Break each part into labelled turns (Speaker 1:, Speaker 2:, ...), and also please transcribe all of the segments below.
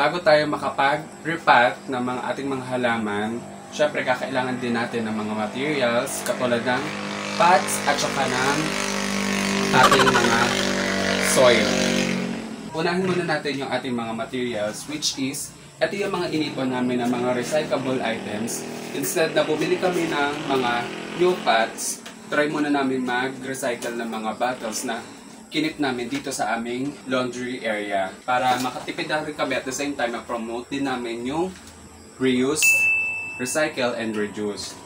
Speaker 1: bago tayo makapag-repot ng mga ating mga halaman, syempre kakailangan din natin ng mga materials katulad ng pots at saka ng ating mga soil. Unahin muna natin yung ating mga materials, which is ito yung mga inipon namin ng mga recyclable items. Instead na bumili kami ng mga new pots, try muna namin mag-recycle ng mga bottles na kinip namin dito sa aming laundry area. Para makatipid na rin kami at the same time, ma-promote din namin yung reuse, recycle, and reduce.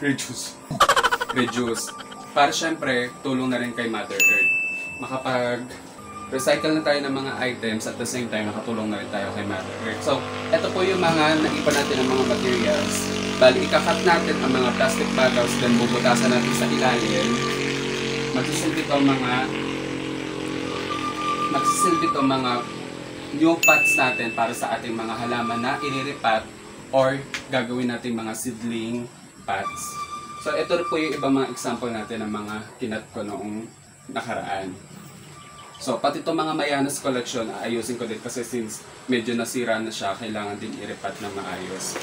Speaker 1: Reduce. Para syempre, tulong na rin kay Mother Earth. Recycle na tayo ng mga items at the same time nakatulong na rin tayo kay Mother Earth. So, ito po yung mga naipon natin ng mga materials. Bali, ikakat natin ang mga plastic bottles, then bubutasan natin sa ilalim. Magsisilbi ito mga new pots natin para sa ating mga halaman na iriripat or gagawin natin mga seedling pots. So, ito po yung iba mga example natin ng mga kinat ko noong nakaraan. So, pati itong mga Mayanas collection, ayusin ko din kasi since medyo nasira na siya, kailangan din i-repat na maayos.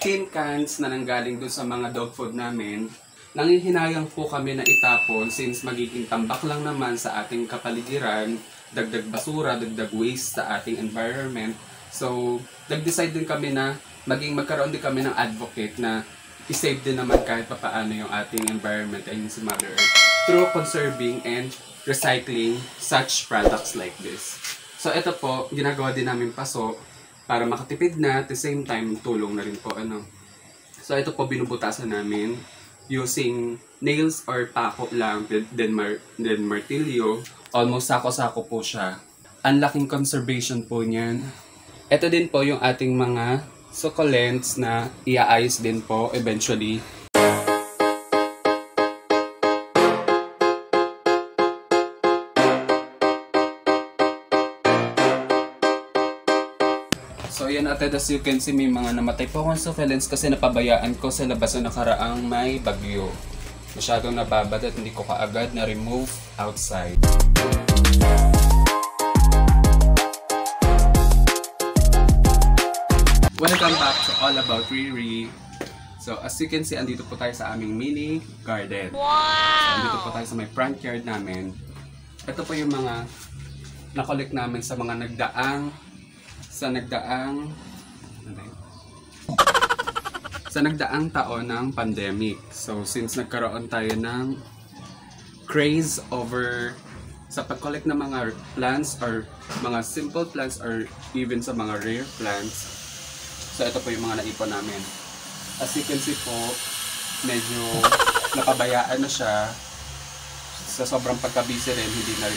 Speaker 1: Tin cans na nanggaling dun sa mga dog food namin, nanghihinayang po kami na itapon since magiging tambak lang naman sa ating kapaligiran, dagdag basura, dagdag waste sa ating environment. So, nag-decide din kami na magkaroon din kami ng advocate na i-save din naman kahit papaano yung ating environment ay si Mother Earth through conserving and recycling such products like this. So ito po, ginagawa din namin paso para makatipid na at the same time tulong na rin po So ito po binubutasan namin using nails or pako lang then martilyo. Almost sako-sako po siya. Ang laking conservation po niyan. Ito din po yung ating mga succulents na iaayos din po eventually. So yan ate, as you can see may mga namatay po akong succulents kasi napabayaan ko sa labas na nakaraang may bagyo. Masyadong nababad at hindi ko kaagad na remove outside. Welcome back to All About Riri. So as you can see, andito po tayo sa aming mini garden. Wow! So andito po tayo sa may front yard namin. Ito po yung mga nakolek namin sa mga nagdaang taon ng pandemic. So since nagkaroon tayo ng craze over sa pag-collect ng mga plants or mga simple plants or even sa mga rare plants. So ito po yung mga naipon namin. As you can see po, medyo napabayaan na siya. Sa sobrang pagka-busy rin, hindi na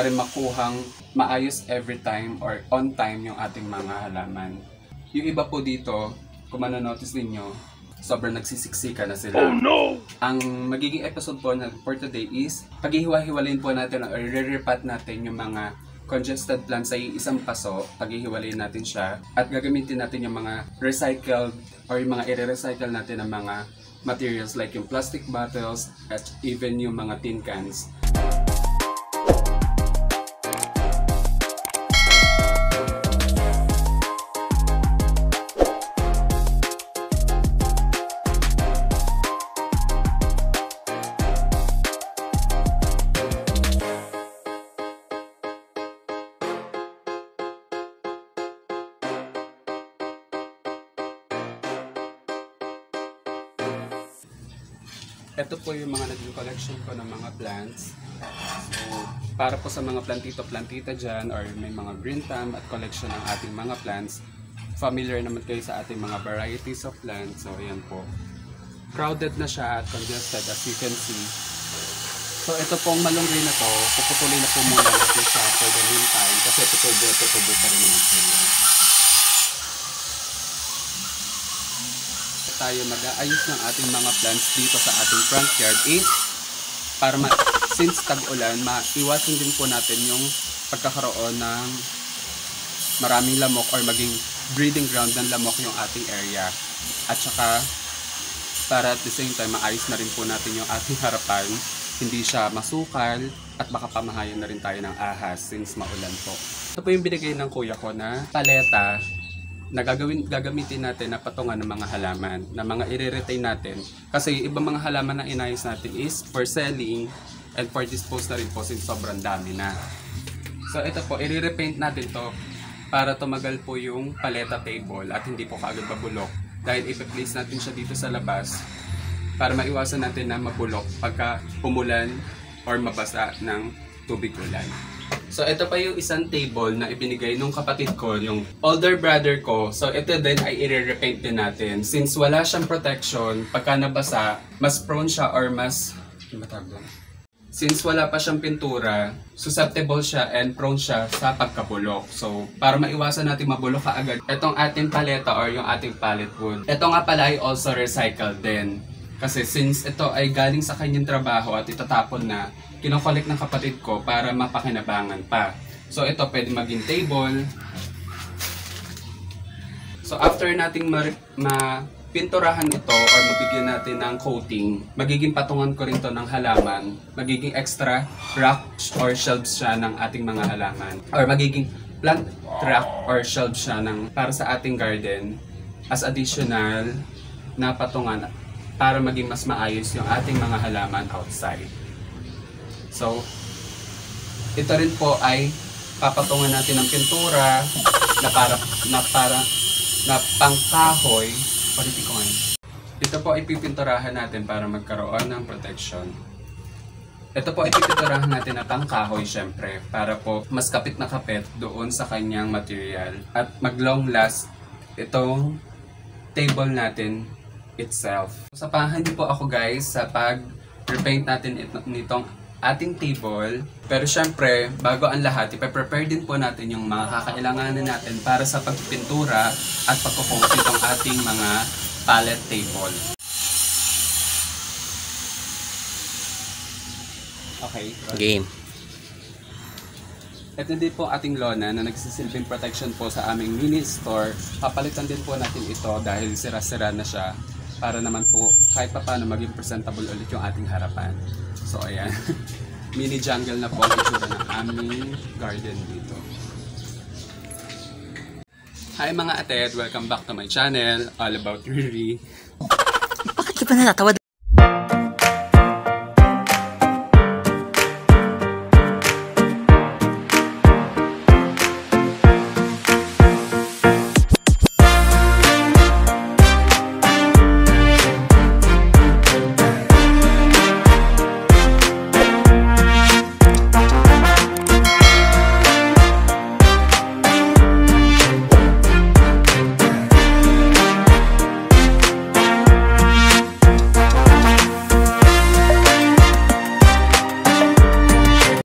Speaker 1: rin makuhang maayos every time or on time yung ating mga halaman. Yung iba po dito, kung manonotice ninyo, sobrang nagsisiksika na sila. Oh no! Ang magiging episode po for today is paghihiwa-hiwalayin po natin or re-repat natin yung mga congested plants sa isang paso, paghihiwalayin natin siya at gagamitin natin yung mga recycled or yung mga i-recycle natin ng mga materials like yung plastic bottles at even yung mga tin cans. Ito po yung mga naging collection ko ng mga plants. So, para po sa mga plantita dyan or may mga green thumb at collection ng ating mga plants, familiar naman kayo sa ating mga varieties of plants. So, ayan po. Crowded na siya at congested as you can see. So, ito pong malunggay na to, puputulin na po muna natin siya for the meantime kasi tutubo pa rin naman siya. Tayo mag-aayos ng ating mga plants dito sa ating front yard is para since tag-ulan, maiwasan din po natin yung pagkakaroon ng maraming lamok or maging breeding ground ng lamok yung ating area. At saka para at the same time maayos na rin po natin yung ating harapan hindi siya masukal at baka pamahayan na rin tayo ng ahas since maulan po. Ito po yung binigay ng kuya ko na paleta na gagamitin natin na patungan ng mga halaman, na mga i-retain natin. Kasi ibang mga halaman na inayos natin is for selling and for dispose na rin po since sobrang dami na. So ito po, i-repaint natin to para tumagal po yung paleta table at hindi po kaagad mabulok. Dahil i-place natin siya dito sa labas para maiwasan natin na mabulok pagka umulan or mabasa ng tubig ulan. So ito pa yung isang table na ibinigay nung kapatid ko, yung older brother ko. So ito din ay i-repaint din natin. Since wala siyang protection, pagka nabasa, mas prone siya or mas... Since wala pa siyang pintura, susceptible siya and prone siya sa pagkabulok. So para maiwasan natin mabulok kaagad, itong ating paleta or yung ating pallet wood. Ito nga pala ay also recycled din. Kasi since ito ay galing sa kanyang trabaho at itatapon na, kinokollect ng kapatid ko para mapakinabangan pa. So ito pwede maging table. So after nating mapinturahan ito or mabigyan natin ng coating, magiging patungan ko rin to ng halaman. Magiging extra racks or shelves siya ng ating mga halaman. Or magiging plant rack or shelves siya para sa ating garden as additional na patungan para maging mas maayos yung ating mga halaman outside. So, ito rin po ay papatungan natin ng pintura na pangkahoy. Palitin ko ngayon. Ito po ay pipinturahan natin para magkaroon ng protection. Ito po ay pipinturahan natin na pangkahoy syempre para po mas kapit na kapit doon sa kanyang material at mag long last itong table natin itself. Sapahan niyo po ako guys sa pag-repaint natin nitong ating table. Pero syempre, bago ang lahat, ipe-prepare din po natin yung mga kakailanganin natin para sa pagpintura at pagkukoat itong ating mga pallet table. Okay.
Speaker 2: Game.
Speaker 1: Ito din po ating lona na nagsisilbing protection po sa aming mini store. Papalitan din po natin ito dahil sira-sira na siya para naman po kahit pa paano maging presentable ulit yung ating harapan. So ayan, mini jungle na po ang itsura ng aming garden dito. Hi mga ated, welcome back to my channel, All About Riri.
Speaker 2: Bakit ka ba natatawad?